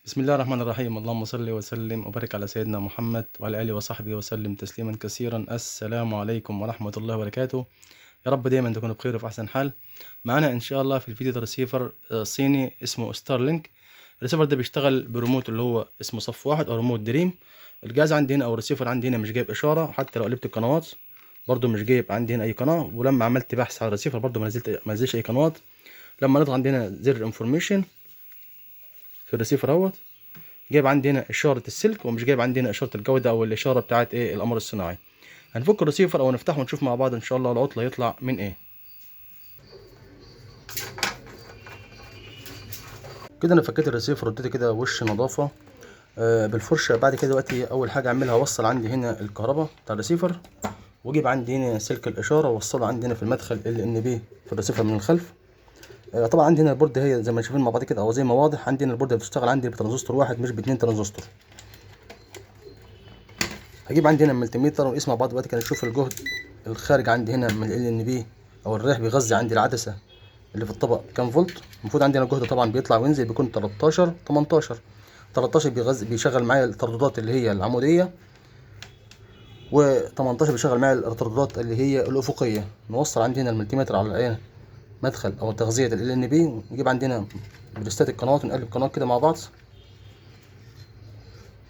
بسم الله الرحمن الرحيم. اللهم صل وسلم وبارك على سيدنا محمد وعلى آله وصحبه وسلم تسليما كثيرا. السلام عليكم ورحمة الله وبركاته. يا رب دايما تكونوا بخير وفي أحسن حال. معانا إن شاء الله في الفيديو ده ريسيفر صيني اسمه ستارلينك. الريسيفر ده بيشتغل بريموت اللي هو اسمه صف واحد أو ريموت دريم. الجهاز عندي هنا أو الريسيفر عندي هنا مش جايب إشارة، حتى لو قلبت القنوات برضو مش جايب عندي هنا أي قناة. ولما عملت بحث على الريسيفر برضو ما نزلش أي قنوات. لما نضغط عندنا زر انفورميشن في الريسيفر اهوت، جايب عندنا اشاره السلك ومش جايب عندنا اشاره الجوده او الاشاره بتاعه القمر الصناعي. هنفك الريسيفر او نفتحه ونشوف مع بعض ان شاء الله العطل هيطلع من ايه. كده انا فكيت الريسيفر واديته كده وش نظافه بالفرشه. بعد كده دلوقتي اول حاجه اعملها اوصل عندي هنا الكهرباء بتاع الريسيفر، واجيب عندي هنا سلك الاشاره واوصله عندي هنا في المدخل ال بي في الريسيفر من الخلف. طبعا عندي هنا البورده هي زي ما شايفين مع بعض كده او زي ما واضح عندي هنا البورده بتشتغل عندي بترانزستور واحد مش باتنين ترانزستور. هجيب عندي هنا الملتيمتر ونقيس مع بعض دلوقتي كده نشوف الجهد الخارج عندي هنا من ال بي او الريح بيغذي عندي العدسه اللي في الطبق كام فولت. المفروض عندنا الجهد طبعا بيطلع وينزل بيكون 13 18. 13 بيشغل معايا الترددات اللي هي العموديه، و18 بيشغل معايا الترددات اللي هي الافقيه. نوصل عندي هنا الملتيمتر على ايه مدخل او تغذيه ال بي، نجيب عندنا بريستات القنوات ونقلب قنوات كده مع بعض.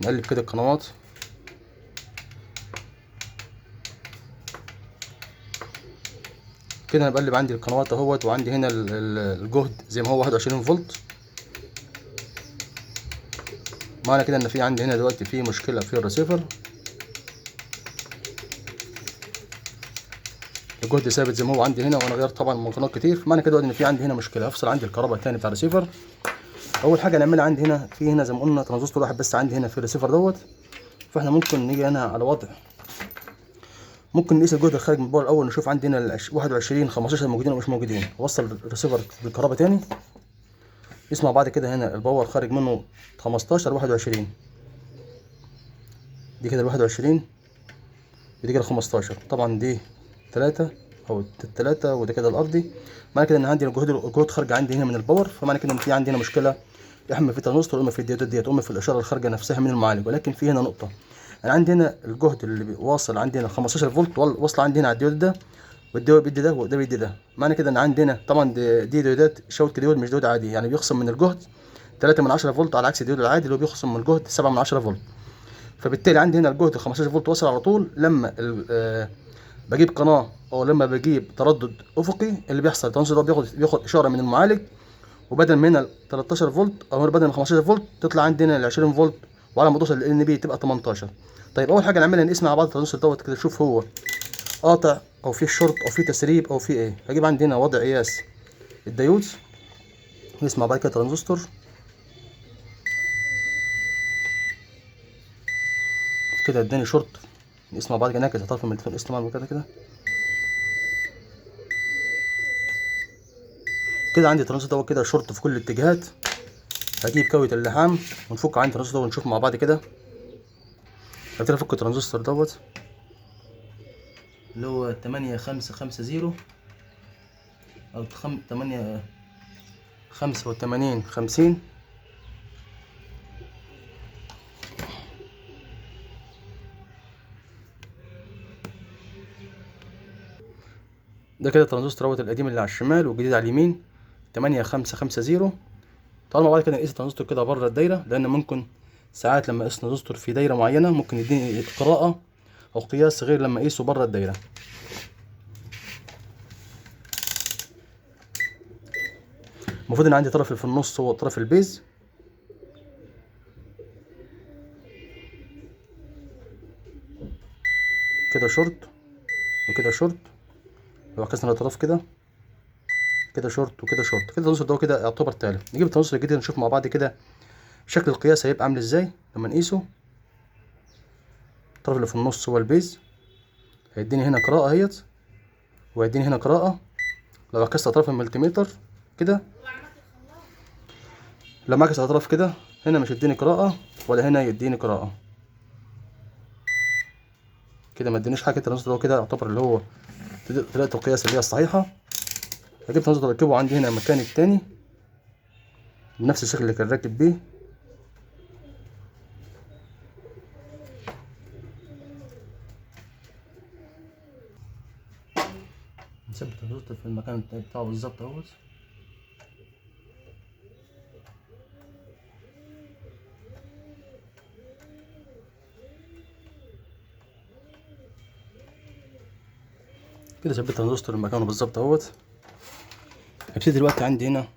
نقلب كده القنوات كده. انا بقلب عندي القنوات اهوت، وعندي هنا الجهد زي ما هو 21 فولت. معنى كده ان في عندي هنا دلوقتي في مشكله في الريسيفر. الجهد ثابت زي ما هو عندي هنا، وانا غيرت طبعا من قنوات كتير، فمعنى كده ان في عندي هنا مشكله. افصل عندي الكهرباء الثاني بتاع الريسيفر. اول حاجه نعملها عندي هنا في هنا زي ما قلنا ترانزستور واحد بس عندي هنا في الريسيفر دوت. فاحنا ممكن نيجي هنا على وضع، ممكن نقيس الجهد الخارج من الباور الاول، نشوف عندي هنا 21 15 موجودين ولا مش موجودين. اوصل الريسيفر بالكهرباء تاني، نقيس مع بعض كده. هنا الباور خارج منه 15 21، دي كده ال 21 ودي كده 15. طبعا دي 3 او 3 وده كده الارضي. معنى كده ان عندي الجهود خارجه عندي هنا من الباور، فمعنى كده ان في عندي هنا مشكله، يا اما في ترانزستور، اما في الديودات ديت، اما في الاشاره الخارجه نفسها من المعالج. ولكن في هنا نقطه، انا عندي هنا الجهد اللي واصل عندي هنا 15 فولت واصل عندي هنا على الديود ده، والديود بيدي ده وده بيدي ده. معنى كده ان عندي هنا طبعا دي ديودات شوت ديود مش ديود عادي، يعني بيخصم من الجهد 3 من 10 فولت، على عكس الديود العادي اللي هو بيخصم من الجهد 7 من 10 فولت. فبالتالي عندي هنا الجهد 15 فولت واصل على طول. لما بجيب قناه او لما بجيب تردد افقي، اللي بيحصل الترانزستور ده بياخد اشاره من المعالج، وبدل من هنا 13 فولت او بدل من 15 فولت تطلع عندنا ال 20 فولت، وعلى ما توصل لل بي تبقى 18. طيب اول حاجه نعملها نقيس مع بعض الترانزستور دوت كده، نشوف هو قاطع او فيه شورت او فيه تسريب او فيه ايه. هجيب عندنا وضع قياس الديود، نقيس مع بعض كده ترانزستور كده اداني شورت. نقيس مع بعض كده، نعكس طرف من التليفون، نقيس مع بعض كده كده كده. عندي الترانزستور دوت كده شورت في كل الاتجاهات. هجيب كاوية اللحام ونفك عندي الترانزستور ونشوف مع بعض كده. هبتدي افك الترانزستور دوت اللي هو 8550 او 8550. ده كده الترانزستور دوت القديم اللي على الشمال والجديد على اليمين 8550. طالما بعد كده نقيس الترانزستور كده بره الدايره، لان ممكن ساعات لما اقيس ترانزستور في دايره معينه ممكن يديني قراءه او قياس غير لما اقيسه بره الدايره. المفروض ان عندي طرف اللي في النص هو طرف البيز، كده شورت وكده شورت. لو عكسنا الاطراف كده كده شورت وكده شورت، كده الترانزستور ده كده يعتبر تالف. نجيب الترانزستور الجديد نشوف مع بعض كده شكل القياس هيبقى عامل ازاي. لما نقيسه الطرف اللي في النص هو البيز، هيديني هنا قراءة اهيت، وهيديني هنا قراءة. لو عكست اطراف الملتيمتر كده، لما اعكس الاطراف كده، هنا مش يديني قراءة ولا هنا يديني قراءة. كده ما ادينيش حاجة. الترانزستور ده كده يعتبر اللي هو طريقة القياس اللي هي الصحيحة. هجيب ترانزستور اركبه عندي هنا مكان التاني بنفس الشكل اللي كان راكب بيه. بتاعه بالظبط اهوت. كده ثبت الترانزستور مكانه بالظبط اهوت. هبتدي دلوقتي عندي هنا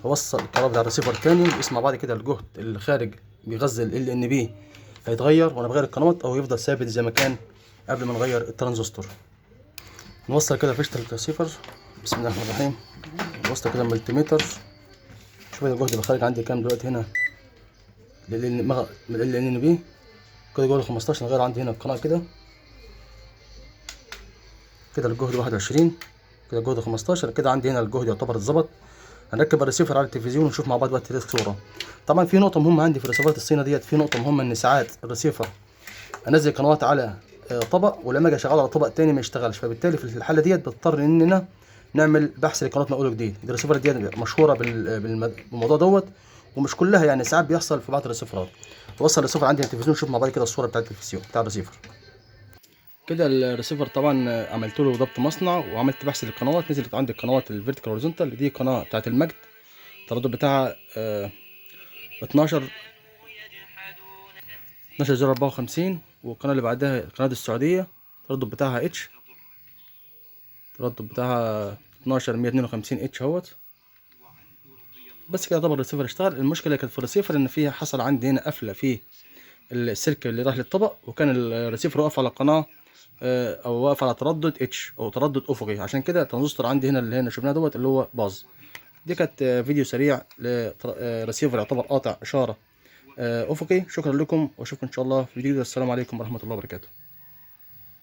اوصل الكهرباء بتاع الريسيفر تاني، باسمع بعد كده الجهد اللي خارج بيغذي ال ان بي هيتغير وانا بغير القنوات او يفضل ثابت زي ما كان قبل ما نغير الترانزستور. نوصل كده فيشة الريسيفر. بسم الله الرحمن الرحيم. نوصل كده الملتيمتر. شوف الجهد اللي خارج عندي كام دلوقتي هنا من ال ان بي. كده جهد 15. نغير عندي هنا القناة كده الجهد 21. كده الجهد 15. كده عندي هنا الجهد يعتبر اتظبط. هنركب الريسيفر على التلفزيون ونشوف مع بعض دلوقتي الصورة. طبعا في نقطة مهمة عندي في الريسيفرات الصينية ديت، في نقطة مهمة ان ساعات الريسيفر انزل قنوات على طبق ولما اجي اشغله على طبق تاني ما يشتغلش، فبالتالي في الحالة ديت بضطر اننا نعمل بحث لقنوات من اول وجديد. الريسيفر ديت مشهورة بالموضوع دوت، ومش كلها يعني، ساعات بيحصل في بعض الريسيفرات. توصل الريسيفر عندي التلفزيون، نشوف مع بعض كده الصورة بتاعت التلفزيون بتاع الريسيفر. كده الريسيفر طبعا عملت له ضبط مصنع وعملت بحث للقنوات. نزلت عندي القنوات الفيرتيكال هوريزونتال، دي قناه بتاعت المجد التردد بتاعها 12054. والقناه اللي بعدها قناه السعوديه التردد بتاعها اتش، التردد بتاعها 12152 اتش اهوت. بس كده طبعا الريسيفر اشتغل. المشكله كانت في الريسيفر ان فيها حصل عندي هنا قفله في السلك اللي راح للطبق، وكان الريسيفر واقف على قناه او واقف على تردد اتش او تردد افقي، عشان كده الترانزستور عندي هنا اللي هنا شفناه دوت اللي هو باظ. دي كانت فيديو سريع لريسيفر يعتبر قاطع اشاره افقي. شكرا لكم واشوفكم ان شاء الله في فيديو. السلام عليكم ورحمه الله وبركاته.